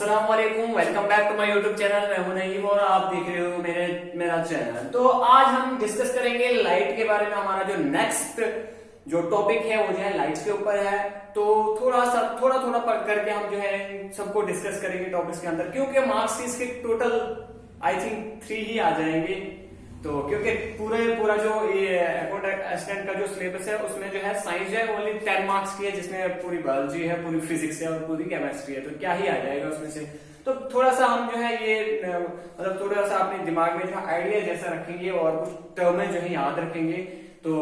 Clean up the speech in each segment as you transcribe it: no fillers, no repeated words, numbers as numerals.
अस्सलाम वालेकुम, welcome back to my YouTube channel. मैं हूं नईम और आप देख रहे हो मेरा चैनल। तो आज हम डिस्कस करेंगे लाइट के बारे में। हमारा जो नेक्स्ट जो टॉपिक है वो जो है लाइट्स के ऊपर है। तो थोड़ा थोड़ा पढ़ करके हम जो है सबको डिस्कस करेंगे टॉपिक्स के अंदर, क्योंकि मार्क्स इसके टोटल आई थिंक 3 ही आ जाएंगे। तो क्योंकि पूरा जो ये अकाउंटेंट असिस्टेंट का जो सिलेबस है उसमें जो है साइंस है ओनली 10 मार्क्स की है, जिसमें पूरी बायोलॉजी है, पूरी फिजिक्स है और पूरी केमिस्ट्री है। तो क्या ही आ जाएगा उसमें से। तो थोड़ा सा हम जो है ये मतलब थोड़ा सा अपने दिमाग में जो आइडिया जैसा रखेंगे और कुछ टर्में जो है याद रखेंगे। तो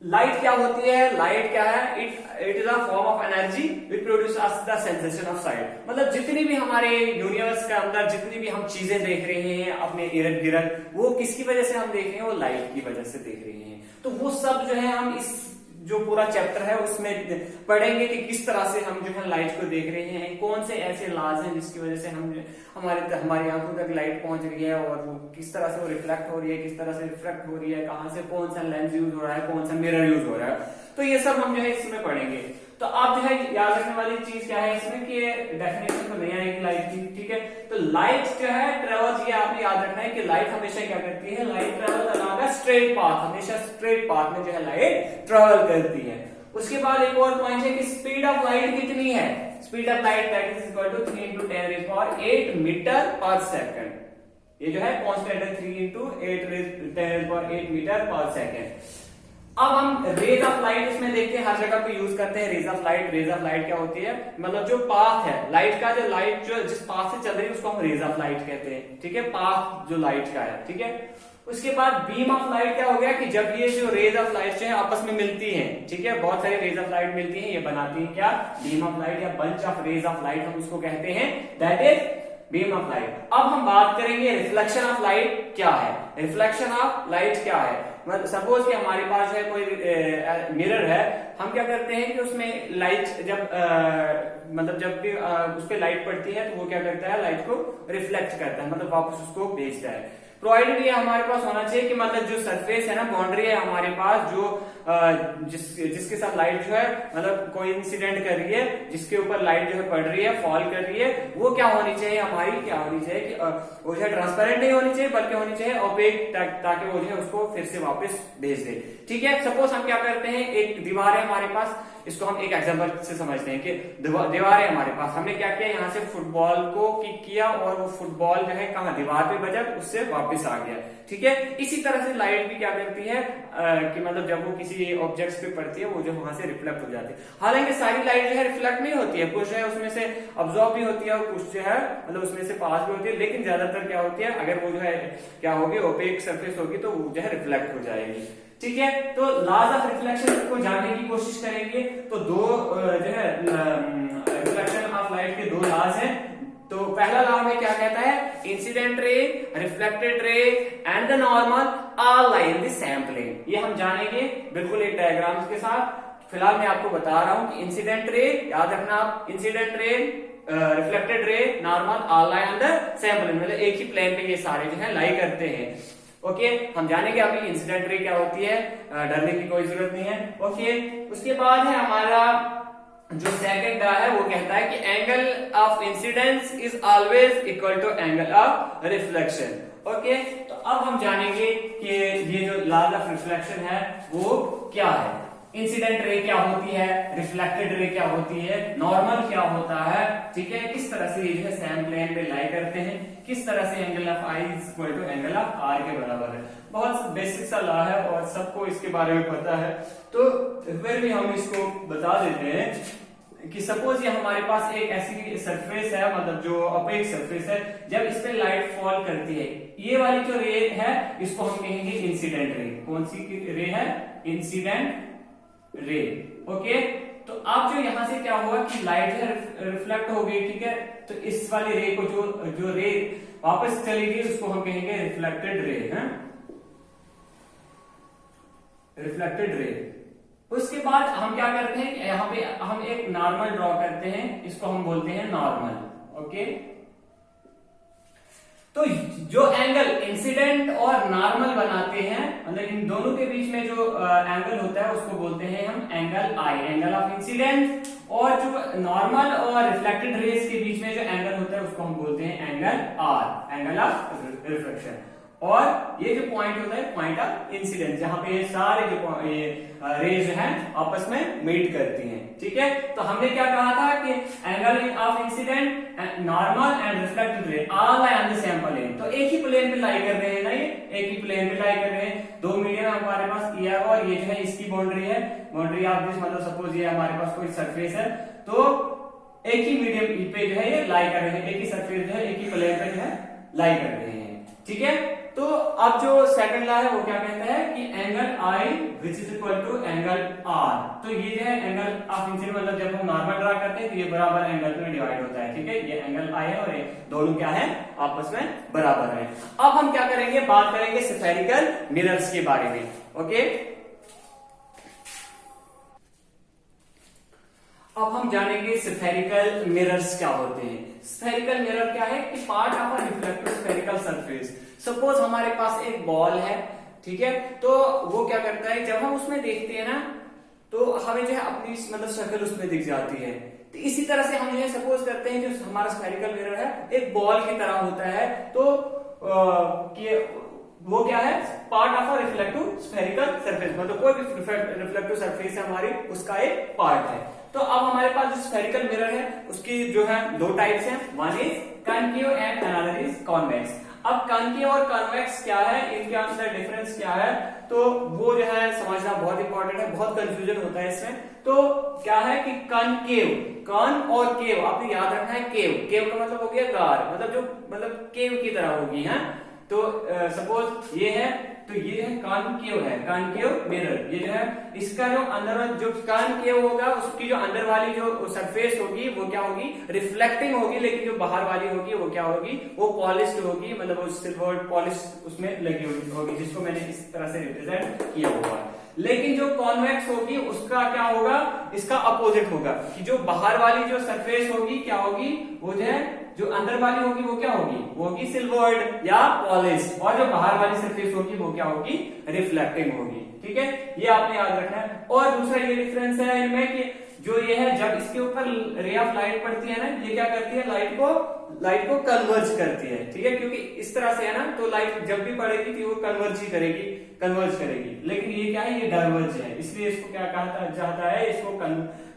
लाइट क्या होती है? लाइट क्या है? It is a form of energy which produce the sensation of site. मतलब जितनी भी हमारे यूनिवर्स के अंदर जितनी भी हम चीजें देख रहे हैं अपने इर्द गिर्द, वो किसकी वजह से हम देख रहे हैं? वो लाइट की वजह से देख रहे हैं। तो वो सब जो है हम इस जो पूरा चैप्टर है उसमें पढ़ेंगे कि किस तरह से हम जो है लाइट को देख रहे हैं, कौन से ऐसे लाज हैं जिसकी वजह से हम हमारी आंखों तक लाइट पहुंच रही है और वो किस तरह से वो रिफ्लेक्ट हो रही है, किस तरह से रिफ्लेक्ट हो रही है, कहां से कौन सा लेंस यूज हो रहा है, कौन सा मिरर यूज हो रहा है। तो ये सब हम जो है इसमें पढ़ेंगे। तो आप जो है याद रखने वाली चीज क्या है इसमें कि डेफिनेशन तो नहीं आएगी लाइट की, ठीक है। तो लाइट जो है ट्रेवल्स, ये आपने याद रखना है कि लाइट हमेशा क्या करती है? Light travel along a straight path, हमेशा स्ट्रेट पाथ में जो है लाइट ट्रेवल करती है। उसके बाद एक और पॉइंट है कि स्पीड ऑफ लाइट कितनी है? Speed of light that is equal to 3 × 10⁸ metre पर सेकंड। ये जो है कांस्टेंट है 3 × 10⁸ मीटर पर सेकंड। अब हम रेज ऑफ लाइट इसमें देखते हैं, हर जगह पे यूज करते हैं rays of light. Rays of light क्या होती है? मतलब जो पाथ है लाइट का, जो लाइट जो जिस पाथ से चल रही है उसको हम रेज ऑफ लाइट कहते हैं, ठीक है। पाथ जो लाइट का है, ठीक है। उसके बाद बीम ऑफ लाइट क्या हो गया कि जब ये जो रेज ऑफ लाइट जो है आपस में मिलती हैं, ठीक है, बहुत सारी रेज ऑफ लाइट मिलती हैं, ये बनाती हैं क्या? बीम ऑफ लाइट या bunch of rays of light, हम उसको कहते हैं, that is beam of light. अब हम बात करेंगे रिफ्लेक्शन ऑफ लाइट क्या है। रिफ्लेक्शन ऑफ लाइट क्या है? मतलब सपोज कि हमारे पास जो है कोई मिरर है, हम क्या करते हैं कि उसमें लाइट जब मतलब जब भी उस पर लाइट पड़ती है तो वो क्या करता है? लाइट को रिफ्लेक्ट करता है, मतलब वापस उसको भेजता है। प्रोवाइडेड ये हमारे पास होना चाहिए कि मतलब जो सरफेस है ना, बाउंड्री है हमारे पास, जो जिसके साथ लाइट जो है मतलब कोई इंसिडेंट कर रही है, जिसके ऊपर लाइट जो है पड़ रही है, फॉल कर रही है, वो क्या होनी चाहिए? हमारी क्या होनी चाहिए कि वो जो है ट्रांसपेरेंट नहीं होनी चाहिए, बल्कि होनी चाहिए ओपेक, ताकि वो जो है उसको फिर से वापस भेज दे, ठीक है। सपोज हम क्या करते हैं, एक दीवार है हमारे पास, इसको हम एक एग्जांपल से समझते हैं कि दीवार है हमारे पास, हमने क्या किया, यहाँ से फुटबॉल को किक किया और वो फुटबॉल जो है कहाँ? दीवार पे बजा, उससे वापस आ गया, ठीक है। इसी तरह से लाइट भी क्या करती है कि मतलब जब वो किसी ऑब्जेक्ट पे पड़ती है वो जो वहां से रिफ्लेक्ट हो जाती है। हालांकि सारी लाइट जो है रिफ्लेक्ट नहीं होती है, कुछ है उसमें से अब्सॉर्ब भी होती है और कुछ जो है मतलब उसमें से पास भी होती है, लेकिन ज्यादातर क्या होती है, अगर वो जो है क्या होगी, ओपेक सरफेस होगी तो वो जो है रिफ्लेक्ट हो जाएगी, ठीक है। तो लॉज ऑफ रिफ्लेक्शन को जानने की कोशिश करेंगे। तो दो जो है रिफ्लेक्शन ऑफ लाइट के दो लॉज हैं। तो पहला लॉ में क्या कहता है? Incident ray, reflected ray and the normal all lie in the same plane. ये हम जानेंगे बिल्कुल एक डायग्राम के साथ। फिलहाल मैं आपको बता रहा हूं कि इंसिडेंट रे, याद रखना आप, incident ray, reflected ray, normal all lie on the same plane, मतलब एक ही प्लेन पे ये सारे जो है लाई करते हैं। ओके, हम जानेंगे अभी इंसिडेंट रे क्या होती है, डरने की कोई जरूरत नहीं है। ओके, उसके बाद है हमारा जो सेकंड लॉ है वो कहता है कि angle of incidence is always equal to angle of reflection. Okay, तो अब हम जानेंगे कि ये जो लॉ ऑफ रिफ्लेक्शन है वो क्या है। इंसिडेंट रे क्या होती है, रिफ्लेक्टेड रे क्या होती है, नॉर्मल क्या होता है, ठीक है, किस तरह से ये जो है सेम प्लेन पे लाई करते हैं, किस तरह से angle of i is equal to angle of r के बराबर है। बहुत बेसिक सा लॉ है और सबको इसके बारे में पता है, तो फिर भी हम इसको बता देते हैं कि सपोज ये हमारे पास एक ऐसी सरफेस है, मतलब जो अपेक सरफेस है, जब इस पे लाइट फॉल करती है, ये वाली जो रे है इसको हम कहेंगे इंसिडेंट रे। कौन सी रे है? Incident ray. ओके, तो अब जो यहां से क्या हुआ कि लाइट है रिफ्लेक्ट हो गई, ठीक है। तो इस वाली रे को जो रे वापस चली गई उसको हम कहेंगे रिफ्लेक्टेड रे, है रिफ्लेक्टेड रे। उसके बाद हम क्या करते हैं कि यहाँ पे हम एक नॉर्मल ड्रॉ करते हैं, इसको हम बोलते हैं नॉर्मल। ओके, तो जो एंगल इंसिडेंट और नॉर्मल बनाते हैं, मतलब इन दोनों के बीच में जो एंगल होता है उसको बोलते हैं हम angle I, angle of incident. और जो नॉर्मल और रिफ्लेक्टेड रेज के बीच में जो एंगल होता है उसको हम बोलते हैं angle r, angle of reflection. और ये जो पॉइंट होता है पॉइंट ऑफ इंसिडेंस, जहां पे ये सारे जो रेज हैं आपस में मीट करती हैं, ठीक है। तो हमने क्या कहा था कि angle of incident, normal and reflected ray all lie on the same plane. तो एक ही प्लेन पे लाई कर रहे हैं ना, ये एक ही प्लेन पे लाई कर रहे हैं। दो मीडियम हमारे पास ये और ये जो है इसकी बाउंड्री है, बाउंड्री ऑफ दिस, मतलब सपोज ये हमारे पास कोई सरफेस है, तो एक ही मीडियम पे जो है ये लाई कर रहे हैं, एक ही सरफेस जो है एक ही प्लेन पे जो है लाई कर रहे हैं, ठीक है। तो अब जो सेकंड लॉ है वो क्या कहता है कि angle i which is equal to angle r. तो ये जो है एंगल ऑफ इंसिडेंट, मतलब जब हम नॉर्मल ड्रा करते हैं तो ये बराबर एंगल में डिवाइड होता है, ठीक है। ये एंगल आई है और ये दोनों क्या है आपस में बराबर है। अब हम क्या करेंगे, बात करेंगे स्फेरिकल मिरर्स के बारे में, ओके। अब हम जानेंगे स्फेरिकल मिरर्स क्या होते हैं। स्फेरिकल मिरर क्या है कि part of a reflective spherical surface. Suppose हमारे पास एक बॉल है, ठीक है, तो वो क्या करता है, जब हम उसमें देखते हैं ना तो हमें जो है अपनी मतलब शक्ल उसमें दिख जाती है। तो इसी तरह से हम जो है सपोज करते हैं जो हमारा स्फेरिकल मिरर है एक बॉल की तरह होता है, तो वो क्या है, part of a reflective spherical surface, मतलब कोई भी रिफ्लेक्टिव सरफेस है हमारी उसका एक पार्ट है। तो अब हमारे पास जो स्फेरिकल मिरर है उसकी जो है दो टाइप्स हैं, one is concave and another is convex. अब कॉन्केव और कॉन्वेक्स क्या है, इनके अंदर डिफरेंस क्या है, तो वो जो है समझना बहुत इंपॉर्टेंट है, बहुत कंफ्यूजन होता है इसमें। तो क्या है कि कॉन्केव, कॉन और केव, आपको याद रखना है केव, केव का मतलब हो गया गार, मतलब जो मतलब केव की तरह होगी, है। तो सपोज ये है, तो ये है कॉन्केव है, कॉन्केव मिरर। ये जो है इसका जो अंदर जो कॉन्केव होगा उसकी जो अंदर वाली जो सरफेस होगी वो क्या होगी, रिफ्लेक्टिंग होगी, लेकिन जो बाहर वाली होगी वो क्या होगी, वो पॉलिश्ड होगी, मतलब वो सिल्वर पॉलिश उसमें लगी होगी, जिसको मैंने इस तरह से रिप्रेजेंट किया हुआ है। लेकिन जो कॉन्वेक्स होगी उसका क्या होगा, इसका अपोजिट होगा, कि जो बाहर वाली जो सरफेस होगी क्या होगी, वो जो है जो अंदर वाली होगी वो क्या होगी, वो होगी सिल्वर्ड या पॉलिश, और जो बाहर वाली सरफेस होगी वो क्या होगी, रिफ्लेक्टिंग होगी, ठीक है। ये आपने याद रखना है। और दूसरा ये डिफरेंस है इनमें कि जो ये है जब इसके ऊपर रे ऑफ लाइट पड़ती है ना, ये क्या करती है, लाइट को कन्वर्ज करती है, ठीक है, क्योंकि इस तरह से है ना, तो लाइट जब भी पड़ेगी तो वो कन्वर्ज करेगी। लेकिन ये क्या है, ये डाइवर्ज है, इसलिए इसको क्या कहा जाता है, इसको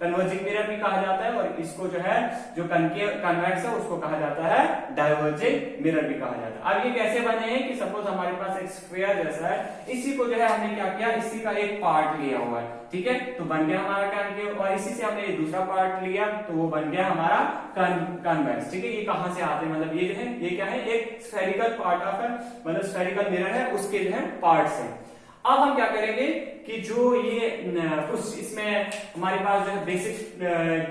कन्वर्जिंग मिरर भी कहा जाता है, और इसको जो है जो कन्वेक्स है उसको कहा जाता है डाइवर्जिंग मिरर भी कहा जाता है। अब ये कैसे बने हैं कि सपोज हमारे पास एक स्फीयर जैसा है, इसी को जो है हमने क्या किया, इसी का एक पार्ट लिया हुआ है, ठीक है, तो बन गया हमारा कॉन्केव, और इसी से हमने ये दूसरा पार्ट लिया तो वो बन गया हमारा कन्वेक्स, ठीक है। ये कहां से आते हैं, मतलब ये जो है ये क्या है, एक स्फेरिकल पार्ट ऑफ है, मतलब स्फेरिकल मिरर है उसके जो है पार्ट्स हैं। अब हम क्या करेंगे कि जो ये कुछ इसमें हमारे पास जो है बेसिक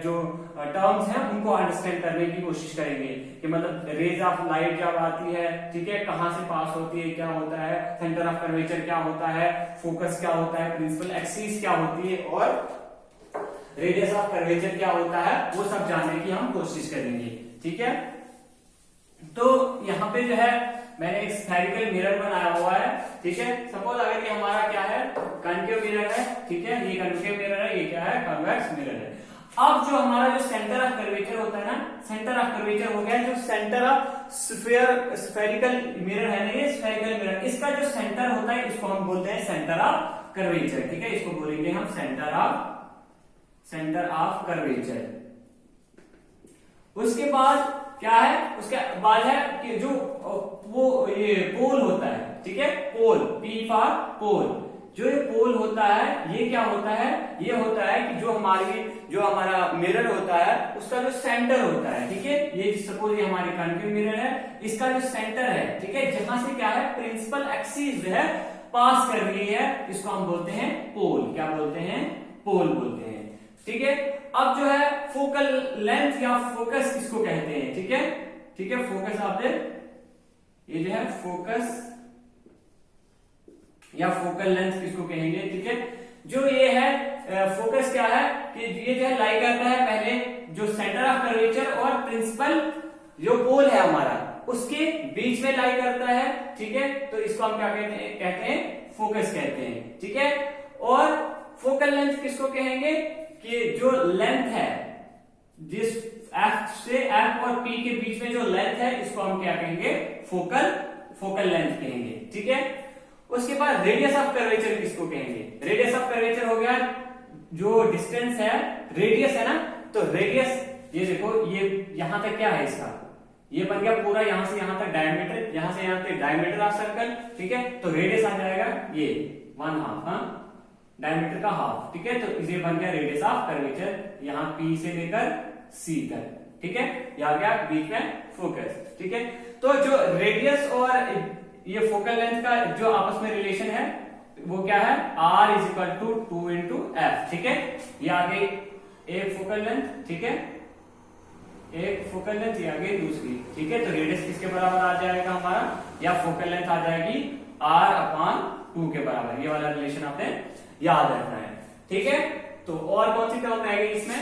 जो टर्म्स हैं उनको अंडरस्टैंड करने की कोशिश करेंगे, कि मतलब रेज ऑफ लाइट जब आती है, ठीक है, कहां से पास होती है, क्या होता है, सेंटर ऑफ कर्वेचर क्या होता है, फोकस क्या होता है, प्रिंसिपल एक्सिस क्या होती है, और रेडियस ऑफ कर्वेचर क्या होता है, वो सब जानने की हम कोशिश करेंगे, ठीक है। तो यहाँ पे जो है मैंने एक स्फेरिकल मिरर बनाया हुआ है, ठीक है। सपोज अगर ये हमारा क्या है, कॉन्केव मिरर है, ठीक है, ये कॉन्केव मिरर है, ये क्या है, कॉन्वेक्स मिरर है। अब जो हमारा जो सेंटर ऑफ कर्वेचर होता है ना, सेंटर ऑफ कर्वेचर हो गया, जो सेंटर ऑफ स्फेरिकल मिरर है ना, ये स्फेरिकल मिरर, इसका जो सेंटर होता है इसको हम बोलते हैं सेंटर ऑफ कर्वेचर, ठीक है, इसको बोलेंगे हम सेंटर ऑफ कर्वेचर। उसके बाद क्या है, उसके बाद है कि जो वो ये पोल होता है, ठीक है, पोल, पी फॉर पोल, जो ये पोल होता है ये क्या होता है, ये होता है कि जो हमारा मिरर होता है उसका जो सेंटर होता है, ठीक है, ये सपोज ये हमारी कॉन्केव मिरर है, इसका जो सेंटर है, ठीक है, जहां से क्या है प्रिंसिपल एक्सिस जो है पास कर रही है, इसको हम बोलते हैं पोल, क्या बोलते हैं, पोल बोलते हैं, ठीक है। अब जो है फोकल लेंथ या फोकस किसको कहते हैं, ठीक है, ठीक है, फोकस आपने ये जो है फोकस या फोकल लेंथ किसको कहेंगे, ठीक है। जो ये है फोकस क्या है कि ये जो है लाई करता है पहले जो सेंटर ऑफ कर्वेचर और प्रिंसिपल जो पोल है हमारा, उसके बीच में लाई करता है, ठीक है, तो इसको हम क्या कहते हैं फोकस कहते हैं, ठीक है। और फोकल लेंथ किसको कहेंगे कि जो लेंथ है जिस एफ से एफ और पी के बीच में जो लेंथ है इसको हम क्या कहेंगे फोकल लेंथ कहेंगे, ठीक है। उसके बाद रेडियस ऑफ कर्वेचर किसको कहेंगे, रेडियस ऑफ कर्वेचर हो गया जो डिस्टेंस है, रेडियस है ना, तो रेडियस ये देखो ये यहां तक क्या है इसका, ये बन गया पूरा यहां से यहां तक डायमीटर, यहां से यहां तक डायमीटर ऑफ सर्कल, ठीक है। तो रेडियस आ जाएगा ये 1/2, हाँ, डायमीटर का हाफ, ठीक है। तो इसे बन गया रेडियस ऑफ कर्वेचर, यहां पी से लेकर सी तक, ठीक है। ये आ गया बीच में फोकस, ठीक है। तो जो रेडियस और ये फोकल लेंथ का जो आपस में रिलेशन है वो क्या है, R = 2 × F, ठीक है। ये आ गई एक फोकल लेंथ, ठीक है, एक फोकल लेंथ, ये आ गई दूसरी, ठीक है। तो रेडियस किसके बराबर आ जाएगा हमारा, या फोकल लेंथ आ जाएगी R/2 के बराबर। ये वाला रिलेशन आपने याद रखना है, ठीक है। तो और कौन सी टर्म आएगी इसमें,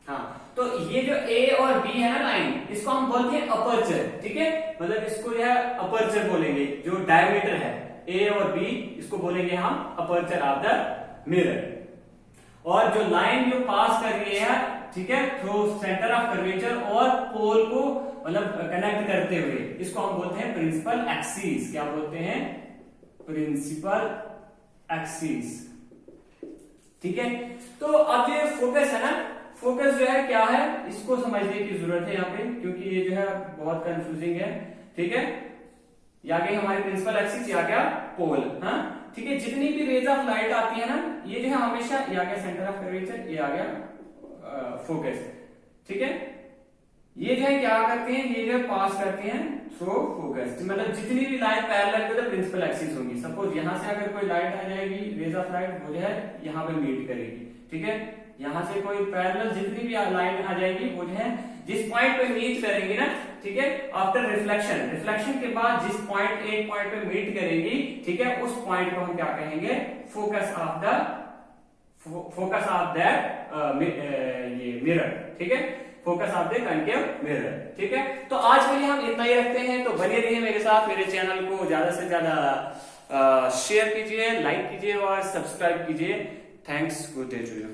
हाँ, तो ये जो A और B है ना लाइन, इसको हम बोलते हैं अपर्चर, ठीक है। मतलब इसको जो है अपर्चर बोलेंगे, जो डायमीटर है A और B इसको बोलेंगे हम अपर्चर ऑफ द मिरर। और जो लाइन जो पास कर रही है, ठीक है, थ्रू सेंटर ऑफ कर्वेचर और पोल को मतलब कनेक्ट करते हुए, इसको हम बोलते हैं प्रिंसिपल एक्सिस। क्या बोलते हैं, प्रिंसिपल एक्सिस, ठीक है। तो अब ये फोकस है ना, फोकस जो है क्या है इसको समझने की जरूरत है यहाँ पे, क्योंकि ये जो है बहुत कंफ्यूजिंग है, ठीक है। या गई हमारी प्रिंसिपल एक्सिस, या गया पोल, हाँ, ठीक है। जितनी भी रेज ऑफ लाइट आती है ना, ये जो है हमेशा ये आ गया सेंटर ऑफ कर्वेचर, ये आ गया फोकस, ठीक है। ये जो है क्या करते हैं, ये जो है पास करते हैं थ्रू फोकस, मतलब जितनी भी light parallel to the principal axis होंगी, सपोज यहां से अगर कोई लाइट आ जाएगी, रेज ऑफ लाइट, वो जो है यहाँ पे मीट करेगी, ठीक है। यहां से कोई पैरेलल जितनी भी लाइट आ जाएगी वो जो है जिस पॉइंट पे मीट करेंगी ना, ठीक है, आफ्टर रिफ्लेक्शन के बाद जिस पॉइंट एक पॉइंट पे मीट करेगी, ठीक है, उस पॉइंट को हम क्या कहेंगे, फोकस ऑफ दैट ये मिरर, ठीक है, focus of the concave mirror, ठीक है। तो आज के लिए हम इतना ही रखते हैं। तो बने रहिए मेरे साथ, मेरे चैनल को ज्यादा से ज्यादा शेयर कीजिए, लाइक कीजिए और सब्सक्राइब कीजिए। Thanks, good day to you.